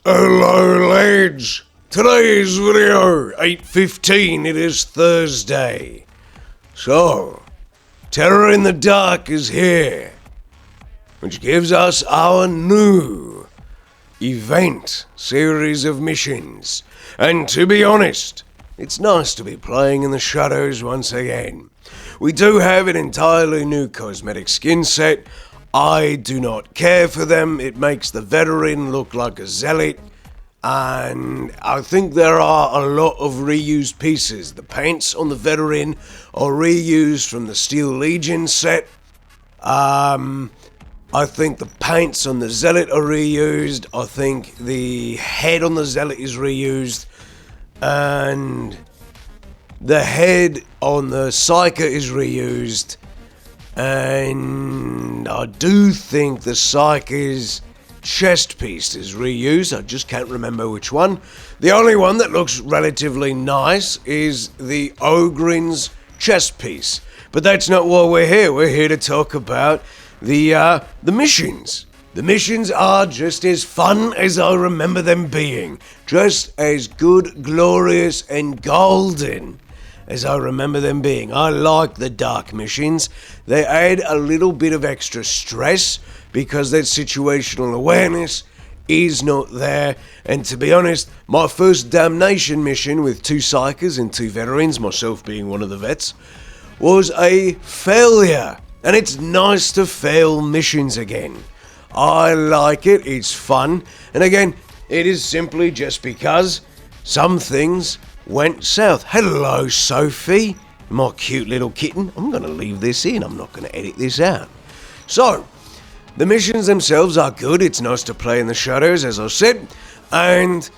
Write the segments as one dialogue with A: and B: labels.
A: Hello lads, today's video, 8:15, it is Thursday. So, Terror in the Dark is here, which gives us our new event series of missions. And to be honest, it's nice to be playing in the shadows once again. We do have an entirely new cosmetic skin set. I do not care for them. It makes the veteran look like a zealot, and I think there are a lot of reused pieces. The paints on the veteran are reused from the Steel Legion set. I think the paints on the zealot are reused. I think the head on the zealot is reused, and the head on the psyker is reused. And I do think the Psyker's chest piece is reused. I just can't remember which one. The only one that looks relatively nice is the Ogrin's chest piece. But that's not why we're here. We're here to talk about the missions. The missions are just as fun as I remember them being. Just as good, glorious, and golden as I remember them being. I like the dark missions. They add a little bit of extra stress because that situational awareness is not there. And to be honest, my first damnation mission with 2 psychers and 2 veterans, myself being one of the vets, was a failure. And it's nice to fail missions again. I like it, it's fun. And again, it is simply just because some things went south. Hello, Sophie, my cute little kitten. I'm going to leave this in. I'm not going to edit this out. So, the missions themselves are good. It's nice to play in the shadows, as I said. And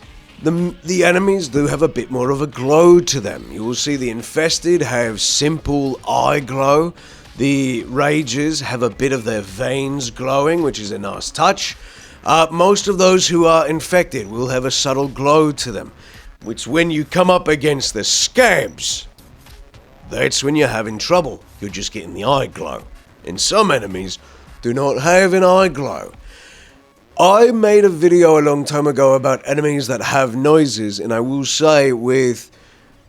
A: the enemies do have a bit more of a glow to them. You will see the infested have simple eye glow. The rages have a bit of their veins glowing, which is a nice touch. Most of those who are infected will have a subtle glow to them, which when you come up against the scabs, that's when you're having trouble. You're just getting the eye glow. And some enemies do not have an eye glow. I made a video a long time ago about enemies that have noises, and I will say with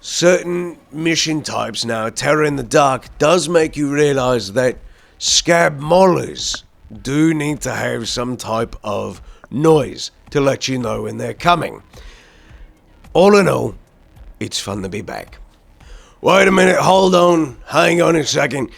A: certain mission types now, Terror in the Dark does make you realize that scab maulers do need to have some type of noise to let you know when they're coming. All in all, it's fun to be back. Wait a minute, hold on, hang on a second.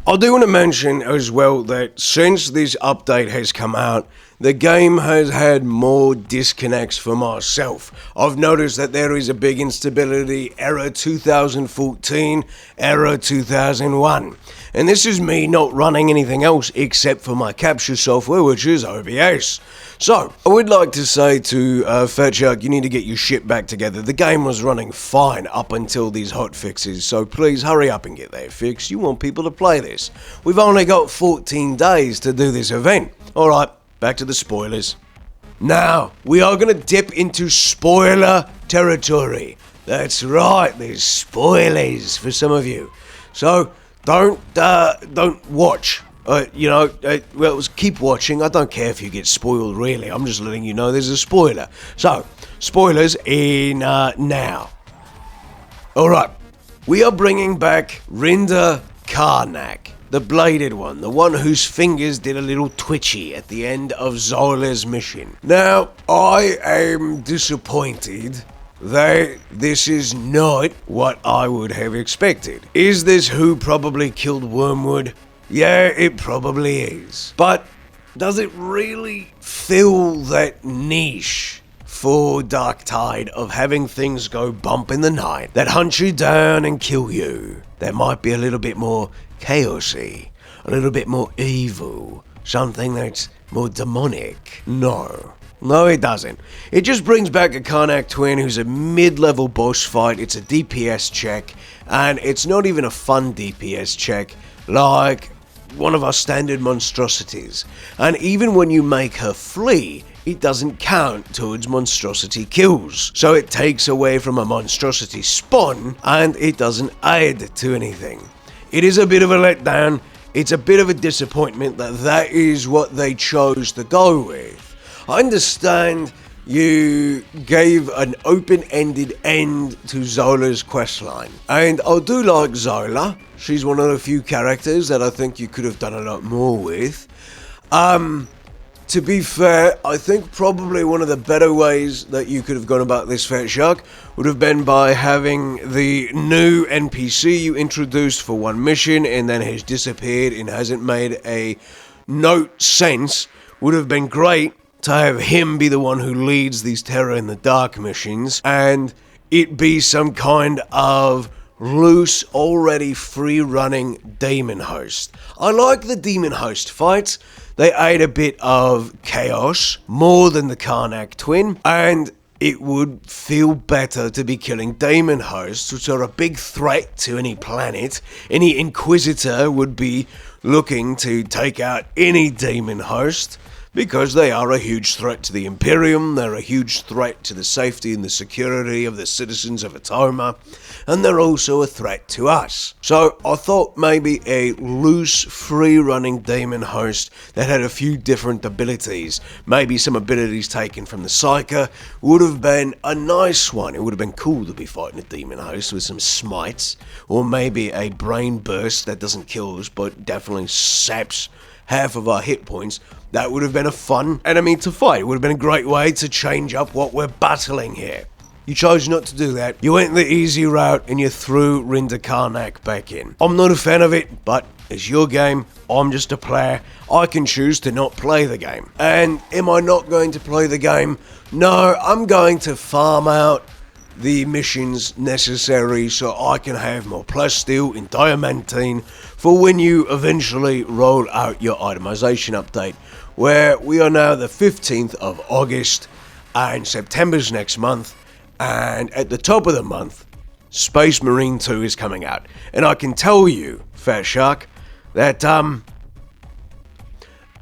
A: I do want to mention as well that since this update has come out, the game has had more disconnects for myself. I've noticed that there is a big instability, error 2014, error 2001. And this is me not running anything else except for my capture software, which is OBS. So, I would like to say to Fatshark, you need to get your shit back together. The game was running fine up until these hotfixes, so please hurry up and get that fixed. You want people to play this. We've only got 14 days to do this event. Alright, back to the spoilers. Now, we are going to dip into spoiler territory. That's right, there's spoilers for some of you. So, don't watch. Keep watching. I don't care if you get spoiled, really. I'm just letting you know there's a spoiler. So, spoilers in now. Alright, we are bringing back Rinda Karnak, the bladed one, the one whose fingers did a little twitchy at the end of Zola's mission. Now, I am disappointed that this is not what I would have expected. Is this who probably killed Wormwood? Yeah, it probably is. But does it really fill that niche for Darktide of having things go bump in the night that hunt you down and kill you? That might be a little bit more chaosy, a little bit more evil, something that's more demonic. No, it doesn't. It just brings back a Karnak twin who's a mid-level boss fight. It's a DPS check, and it's not even a fun DPS check like one of our standard monstrosities. And even when you make her flee, it doesn't count towards monstrosity kills. So it takes away from a monstrosity spawn, and it doesn't add to anything. It is a bit of a letdown. It's a bit of a disappointment that is what they chose to go with. I understand you gave an open-ended end to Zola's questline. And I do like Zola. She's one of the few characters that I think you could have done a lot more with. To be fair, I think probably one of the better ways that you could have gone about this, Fatshark, would have been by having the new NPC you introduced for one mission and then has disappeared and hasn't made a note since. Would have been great to have him be the one who leads these Terror in the Dark missions and it be some kind of loose, already free-running demon host. I like the demon host fights. They add a bit of chaos, more than the Karnak twin, and it would feel better to be killing demon hosts, which are a big threat to any planet. Any Inquisitor would be looking to take out any demon host, because they are a huge threat to the Imperium, they're a huge threat to the safety and the security of the citizens of Atoma, and they're also a threat to us. So I thought maybe a loose, free-running demon host that had a few different abilities, maybe some abilities taken from the Psyker, would have been a nice one. It would have been cool to be fighting a demon host with some smites, or maybe a brain burst that doesn't kill us, but definitely saps half of our hit points. That would have been a fun enemy to fight. It would have been a great way to change up what we're battling here. You chose not to do that. You went the easy route and you threw Rinda Karnak back in. I'm not a fan of it, but it's your game. I'm just a player. I can choose to not play the game. And am I not going to play the game? No, I'm going to farm out the missions necessary so I can have more plasteel and diamantine for when you eventually roll out your itemization update, where we are now the 15th of August and September's next month, and at the top of the month, Space Marine 2 is coming out. And I can tell you, Fatshark, that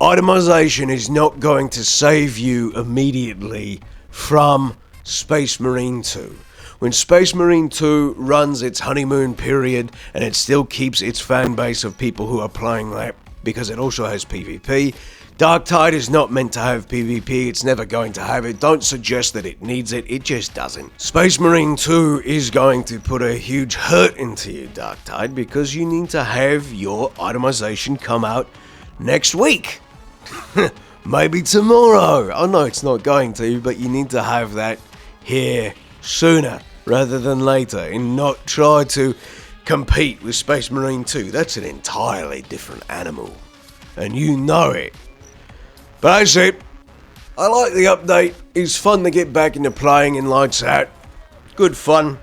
A: itemization is not going to save you immediately from Space Marine 2. When Space Marine 2 runs its honeymoon period and it still keeps its fan base of people who are playing that because it also has PvP, Darktide is not meant to have PvP, it's never going to have it. Don't suggest that it needs it, it just doesn't. Space Marine 2 is going to put a huge hurt into you, Darktide, because you need to have your itemization come out next week. Maybe tomorrow. I know it's not going to, but you need to have that here sooner rather than later and not try to compete with Space Marine 2. That's an entirely different animal, and you know it. But that's it. I like the update. It's fun to get back into playing in Lights Out. Good fun,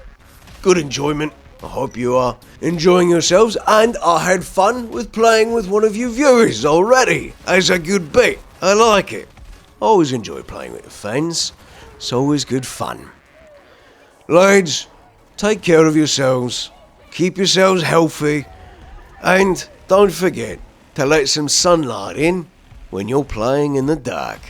A: good enjoyment. I hope you are enjoying yourselves, and I had fun with playing with one of you viewers already. That's a good bit. I like it. I always enjoy playing with the fans. It's always good fun. Lads, take care of yourselves, keep yourselves healthy, and don't forget to let some sunlight in when you're playing in the dark.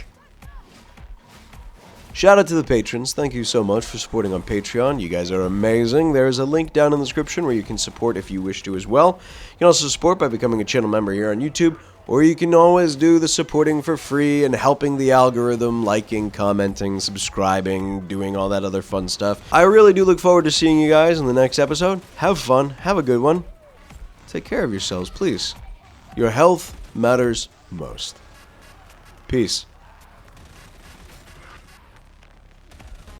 A: Shout out to the patrons, thank you so much for supporting on Patreon, you guys are amazing. There's a link down in the description where you can support if you wish to as well. You can also support by becoming a channel member here on YouTube, or you can always do the supporting for free and helping the algorithm, liking, commenting, subscribing, doing all that other fun stuff. I really do look forward to seeing you guys in the next episode. Have fun, have a good one. Take care of yourselves, please. Your health matters most. Peace.